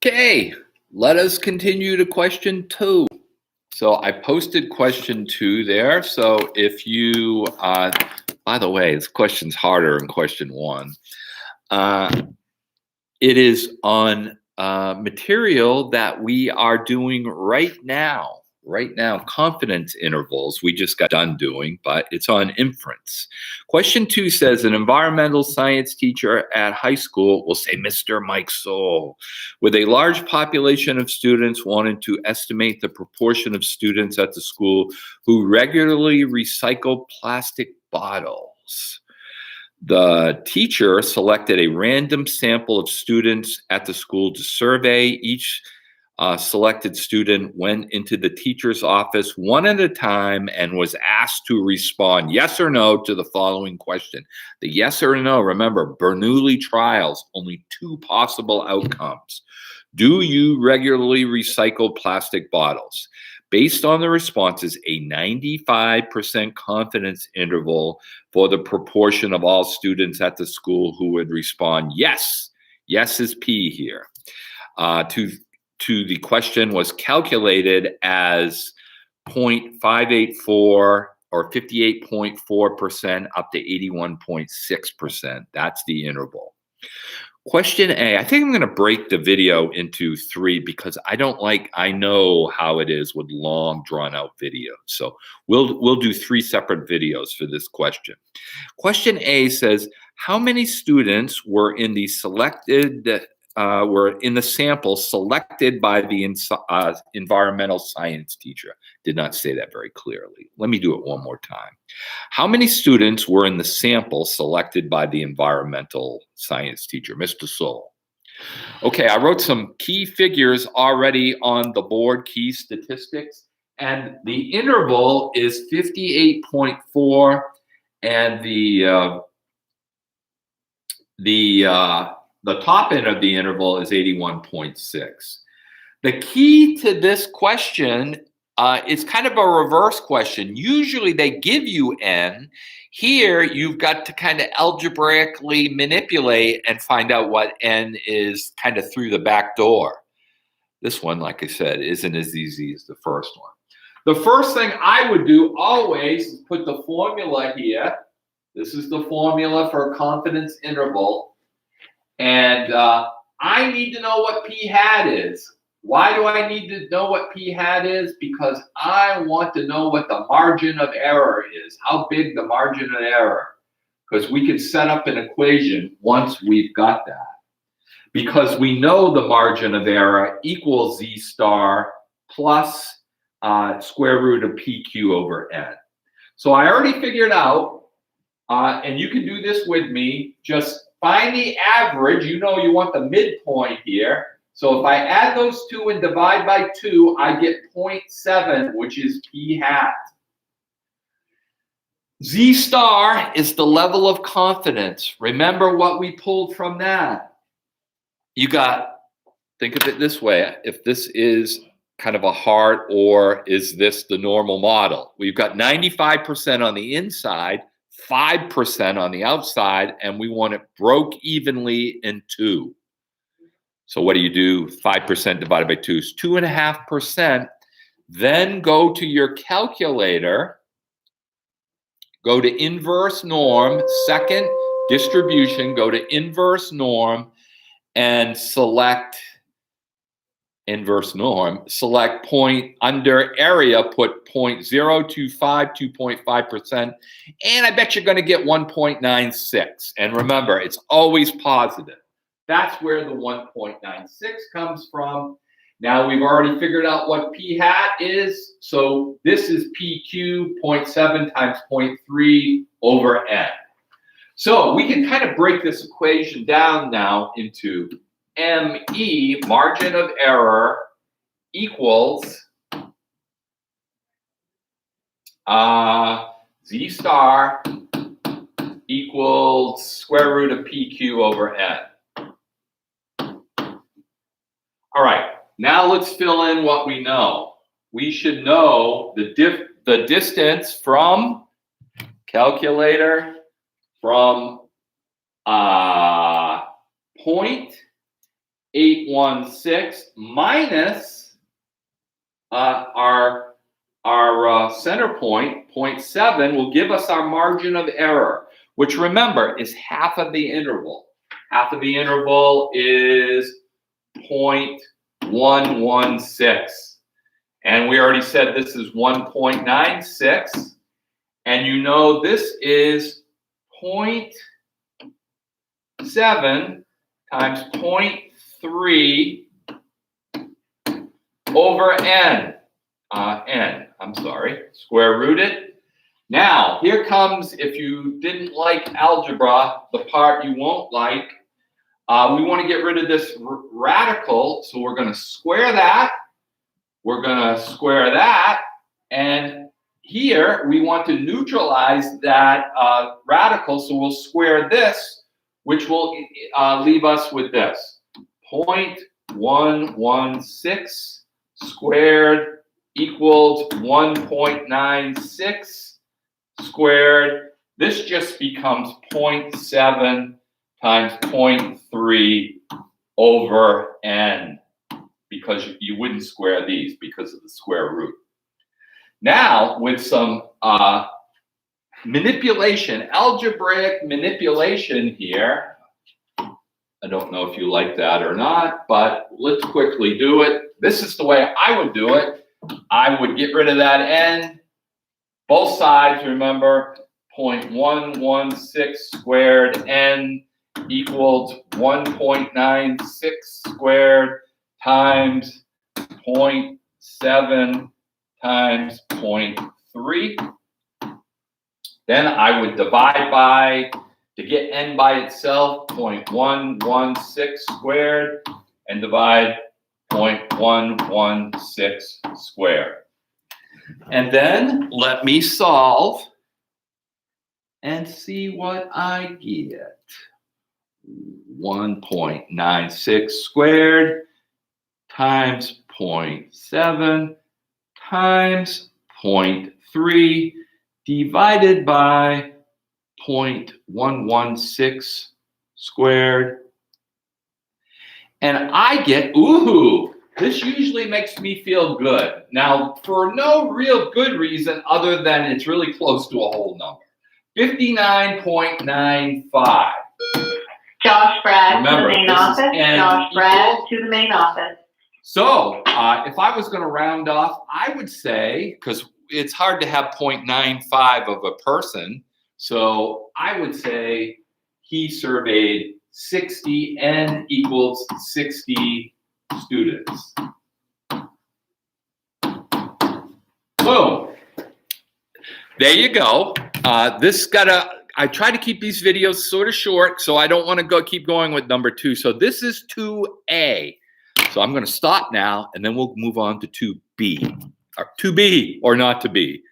Okay, let us continue to question 2. So I posted question 2 there. So if you, by the way, this question's harder than question 1. It is on material that we are doing right now. Right now, confidence intervals we just got done doing, but it's on inference. Question 2 says an environmental science teacher at high school, will say Mr. Mike Soul, with a large population of students, wanted to estimate the proportion of students at the school who regularly recycle plastic bottles. The teacher selected a random sample of students at the school to survey. Each selected student went into the teacher's office one at a time and was asked to respond yes or no to the following question. The yes or no, remember, Bernoulli trials, only 2 possible outcomes. Do you regularly recycle plastic bottles? Based on the responses, a 95% confidence interval for the proportion of all students at the school who would respond yes. Yes is P here. To the question was calculated as 0.584 or 58.4% up to 81.6%. That's the interval. Question A, I think I'm going to break the video into 3 because I know how it is with long drawn out videos. So we'll do 3 separate videos for this question. Question A says, how many students were in the sample selected by the environmental science teacher? Did not say that very clearly. Let me do it one more time. How many students were in the sample selected by the environmental science teacher, Mr. Soul? Okay, I wrote some key figures already on the board, key statistics, and the interval is 58.4, and the top end of the interval is 81.6. The key to this question is kind of a reverse question. Usually they give you n. Here you've got to kind of algebraically manipulate and find out what n is kind of through the back door. This one, like I said, isn't as easy as the first one. The first thing I would do always is put the formula here. This is the formula for a confidence interval. And I need to know what p hat is. Why do I need to know what p hat is? Because I want to know what the margin of error is, how big the margin of error. Because we can set up an equation once we've got that. Because we know the margin of error equals z star plus square root of pq over n. So I already figured out, and you can do this with me, just find the average. You know you want the midpoint here. So if I add those 2 and divide by 2, I get 0.7, which is p hat. Z star is the level of confidence. Remember what we pulled from that. Think of it this way. If this is kind of a hard, or is this the normal model? We've got 95% on the inside, 5% on the outside, and we want it broke evenly in 2. So what do? 5% divided by 2 is 2.5%. Then go to your calculator, go to inverse norm, second distribution, go to inverse norm, and select inverse norm. Select point under area, put 0.025, 2.5%, and I bet you're going to get 1.96. And remember, it's always positive. That's where the 1.96 comes from. Now we've already figured out what p hat is. So this is pq, 0.7 times 0.3 over n. So we can kind of break this equation down now into ME, margin of error, equals Z star equals square root of PQ over N. All right, now let's fill in what we know. We should know the distance from calculator from point 816 minus our center point, 0.7, will give us our margin of error, which remember is half of the interval. Half of the interval is 0.116. And we already said this is 1.96. And you know this is 0.7 times 0.3 over n. Square rooted. Now, here comes, if you didn't like algebra, the part you won't like. We want to get rid of this radical, so we're going to square that. We're going to square that. And here, we want to neutralize that radical, so we'll square this, which will leave us with this. 0.116 squared equals 1.96 squared. This just becomes 0.7 times 0.3 over n, because you wouldn't square these because of the square root. Now, with some manipulation, algebraic manipulation here, I don't know if you like that or not, but let's quickly do it. This is the way I would do it. I would get rid of that n. Both sides, remember, 0.116 squared n equals 1.96 squared times 0.7 times 0.3. Then I would divide by, to get n by itself, 0.116 squared, and divide 0.116 squared. And then let me solve and see what I get. 1.96 squared times 0.7 times 0.3 divided by 0.116 squared. And I get, ooh, this usually makes me feel good. Now, for no real good reason other than it's really close to a whole number. 59.95. Josh Bragg to the main office. Josh Bragg to the main office. So, if I was going to round off, I would say, because it's hard to have 0.95 of a person, so I would say he surveyed 60, n equals 60 students. Boom. There you go. I try to keep these videos sort of short, so I don't want to keep going with number 2. So this is 2A. So I'm going to stop now, and then we'll move on to 2B. Or 2B or not to be.